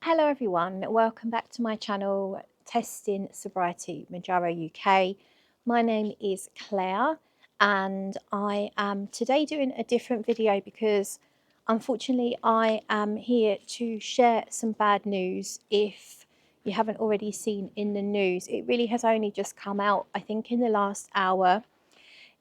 Hello everyone, welcome back to my channel Testing Sobriety Mounjaro UK. My name is Claire and I am today doing a different video because unfortunately I am here to share some bad news. If you haven't already seen in the news, it really has only just come out, I think in the last hour,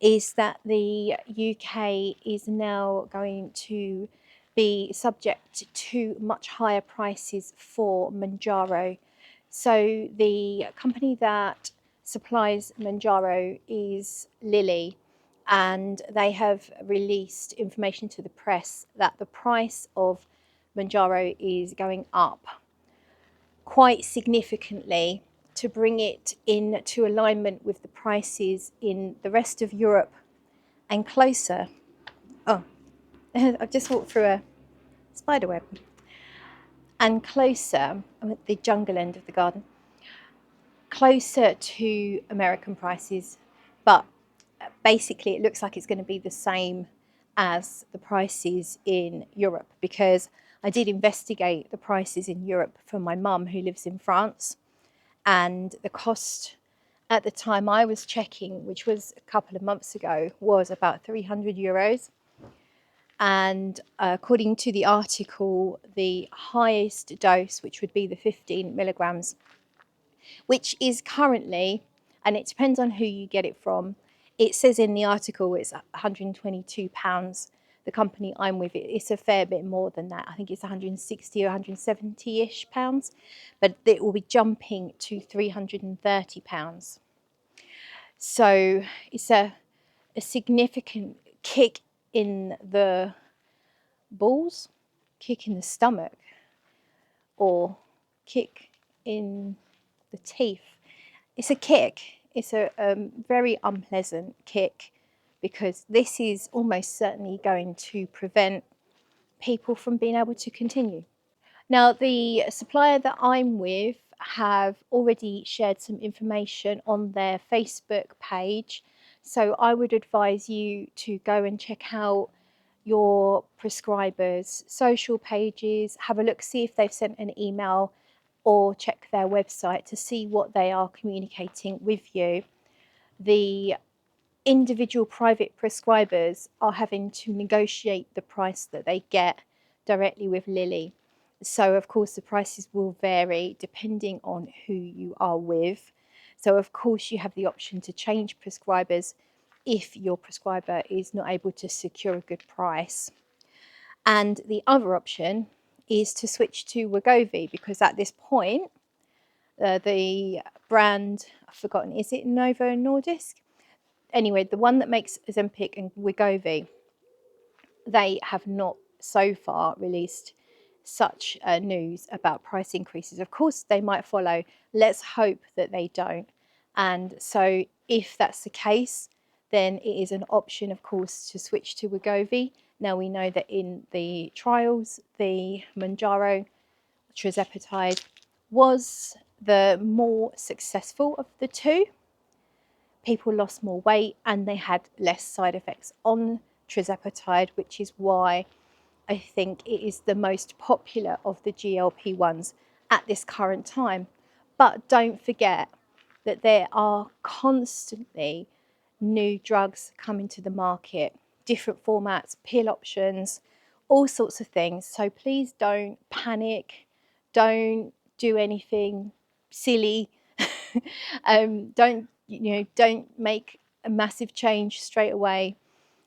is that the UK is now going to be subject to much higher prices for Mounjaro. So the company that supplies Mounjaro is Lilly, and they have released information to the press that the price of Mounjaro is going up quite significantly to bring it into alignment with the prices in the rest of Europe and closer. Oh, I've just walked through a spider web. And closer, I'm at the jungle end of the garden, closer to American prices, but basically it looks like it's going to be the same as the prices in Europe, because I did investigate the prices in Europe for my mum who lives in France, and the cost at the time I was checking, which was a couple of months ago, was about €300. And according to the article, the highest dose, which would be the 15 milligrams, which is currently, and it depends on who you get it from, it says in the article it's £122. The company I'm with, it's a fair bit more than that. I think it's 160 or 170-ish pounds, but it will be jumping to £330. So it's a significant kick in the balls, kick in the stomach, or kick in the teeth. It's a kick. It's a very unpleasant kick, because this is almost certainly going to prevent people from being able to continue. Now, the supplier that I'm with have already shared some information on their Facebook page, so I would advise you to go and check out your prescribers' social pages, have a look, see if they've sent an email, or check their website to see what they are communicating with you. The individual private prescribers are having to negotiate the price that they get directly with Lilly. So of course the prices will vary depending on who you are with. So of course you have the option to change prescribers if your prescriber is not able to secure a good price. And the other option is to switch to Wegovy, because at this point, the brand, I've forgotten, is it Novo Nordisk? Anyway, the one that makes Ozempic and Wegovy, they have not so far released such news about price increases. Of course, they might follow. Let's hope that they don't. And so if that's the case, then it is an option, of course, to switch to Wegovy. Now, we know that in the trials, the Mounjaro tirzepatide was the more successful of the two. People lost more weight and they had less side effects on tirzepatide, which is why I think it is the most popular of the GLP-1s at this current time. But don't forget that there are constantly new drugs coming to the market, different formats, pill options, all sorts of things. So please don't panic, don't do anything silly. Don't make a massive change straight away.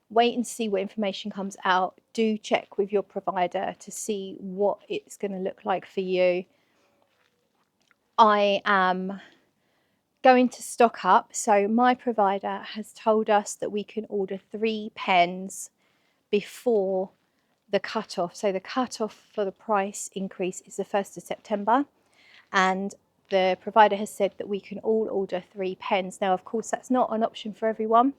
Wait and see what information comes out. Do check with your provider to see what it's going to look like for you. I am going to stock up. So my provider has told us that we can order 3 pens before the cutoff. So the cutoff for the price increase is the 1st of September. And the provider has said that we can all order 3 pens. Now, of course, that's not an option for everyone,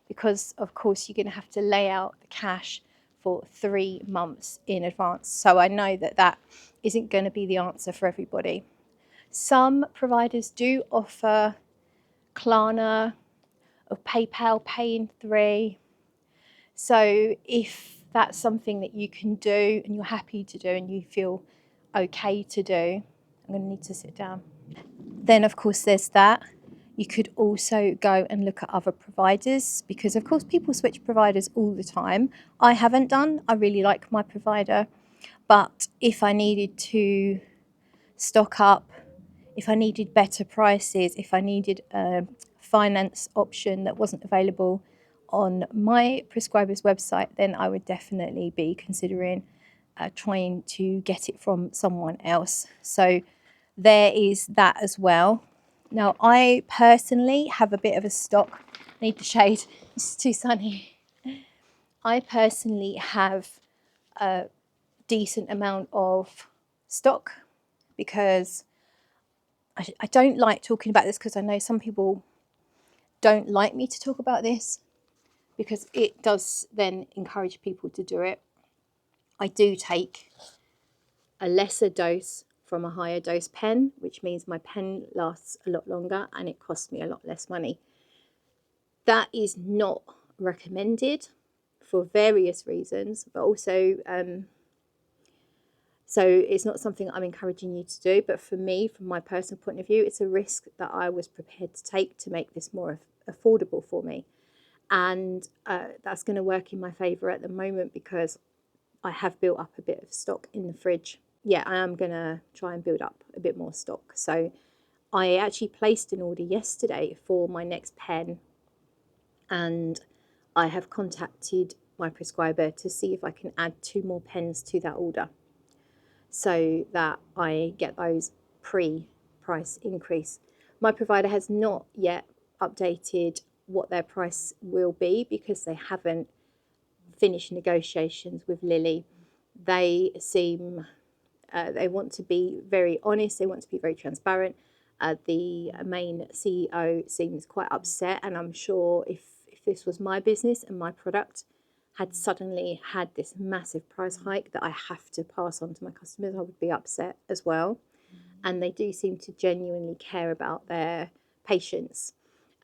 because, of course, you're going to have to lay out the cash for 3 months in advance. So I know that that isn't going to be the answer for everybody. Some providers do offer Klarna or PayPal Pay in 3. So if that's something that you can do and you're happy to do and you feel okay to do. I'm going to need to sit down. Then, of course, there's that. You could also go and look at other providers because, of course, people switch providers all the time. I haven't done. I really like my provider. But if I needed to stock up, if I needed better prices, if I needed a finance option that wasn't available on my prescriber's website, then I would definitely be considering trying to get it from someone else. So there is that as well. Now, I personally have a bit of a stock. I need the shade, it's too sunny. I personally have a decent amount of stock because I don't like talking about this because I know some people don't like me to talk about this because it does then encourage people to do it. I do take a lesser dose from a higher dose pen, which means my pen lasts a lot longer and it costs me a lot less money. That is not recommended for various reasons, but also so it's not something I'm encouraging you to do. But for me, from my personal point of view, it's a risk that I was prepared to take to make this more affordable for me. And that's going to work in my favour at the moment because I have built up a bit of stock in the fridge. Yeah, I am going to try and build up a bit more stock. So I actually placed an order yesterday for my next pen, and I have contacted my prescriber to see if I can add 2 more pens to that order so that I get those pre-price increase. My provider has not yet updated what their price will be because they haven't finished negotiations with Lilly. They seem they want to be very honest, they want to be very transparent. The main CEO seems quite upset, and I'm sure if this was my business and my product had suddenly had this massive price hike that I have to pass on to my customers, I would be upset as well. And they do seem to genuinely care about their patients.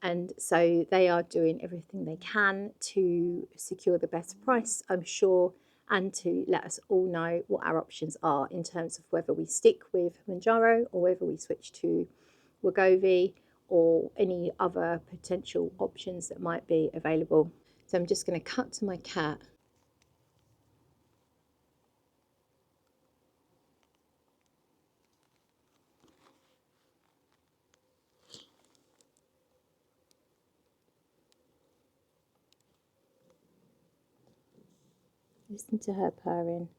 And so they are doing everything they can to secure the best price, I'm sure, and to let us all know what our options are in terms of whether we stick with Mounjaro or whether we switch to Wegovy or any other potential options that might be available. So I'm just going to cut to my cat. Listen to her purring.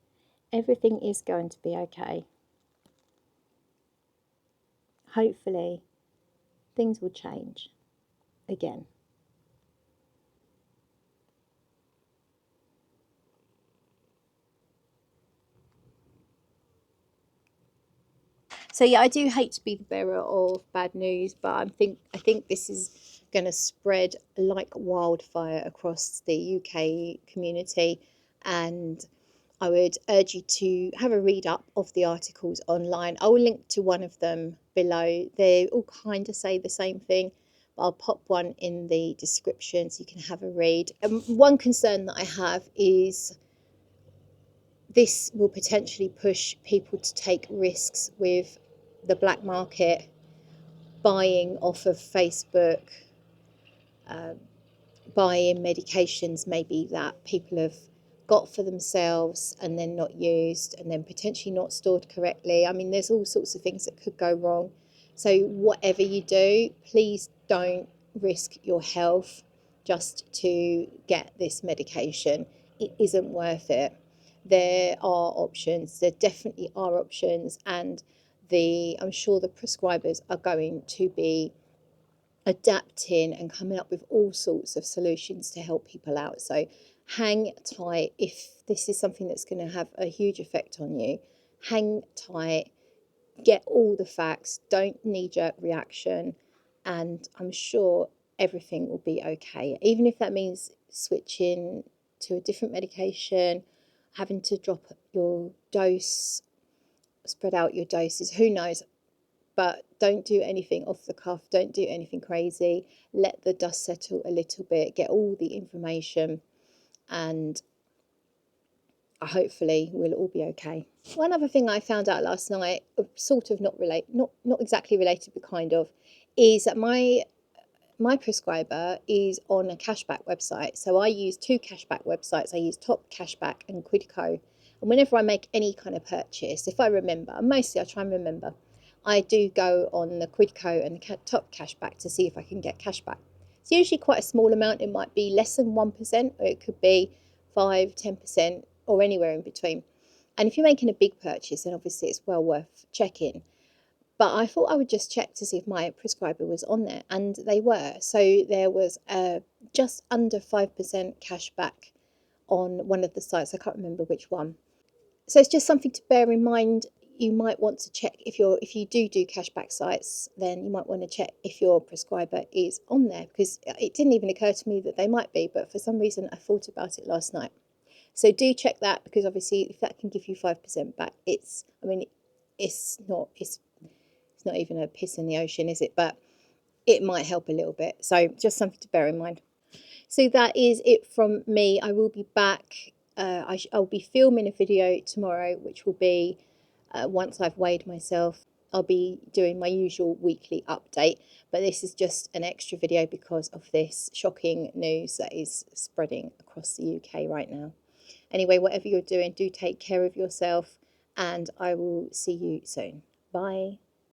Everything is going to be okay. Hopefully, things will change again. So yeah, I do hate to be the bearer of bad news, but I think this is going to spread like wildfire across the UK community, and I would urge you to have a read up of the articles online. I will link to one of them below. They all kind of say the same thing, but I'll pop one in the description so you can have a read. One concern that I have is this will potentially push people to take risks with the black market, buying off of Facebook, buying medications maybe that people have got for themselves and then not used and then potentially not stored correctly. I mean, there's all sorts of things that could go wrong. So whatever you do, please don't risk your health just to get this medication. It isn't worth it. There are options. There definitely are options, and I'm sure the prescribers are going to be adapting and coming up with all sorts of solutions to help people out. So hang tight. If this is something that's going to have a huge effect on you, hang tight, get all the facts, don't knee-jerk reaction, and I'm sure everything will be okay. Even if that means switching to a different medication, having to drop your dose, spread out your doses, who knows. But don't do anything off the cuff, don't do anything crazy. Let the dust settle a little bit, get all the information, and hopefully we'll all be okay. One other thing I found out last night, sort of not exactly related, but kind of, is that my prescriber is on a cashback website. So I use two cashback websites. I use Topcashback and Quidco. And whenever I make any kind of purchase, if I remember, mostly I try and remember, I do go on the Quidco and the Topcashback to see if I can get cashback. It's usually quite a small amount. It might be less than 1%, or it could be 5, 10%, or anywhere in between. And if you're making a big purchase, then obviously it's well worth checking. But I thought I would just check to see if my prescriber was on there, and they were. So there was just under 5% cash back on one of the sites. I can't remember which one. So it's just something to bear in mind. You might want to check if you do cashback sites, then you might want to check if your prescriber is on there, because it didn't even occur to me that they might be, but for some reason I thought about it last night. So do check that, because obviously if that can give you 5% back, it's not even a piss in the ocean, is it? But it might help a little bit. So just something to bear in mind. So that is it from me. I will be back. I'll be filming a video tomorrow, which will be once I've weighed myself. I'll be doing my usual weekly update, but this is just an extra video because of this shocking news that is spreading across the UK right now. Anyway, whatever you're doing, do take care of yourself, and I will see you soon. Bye.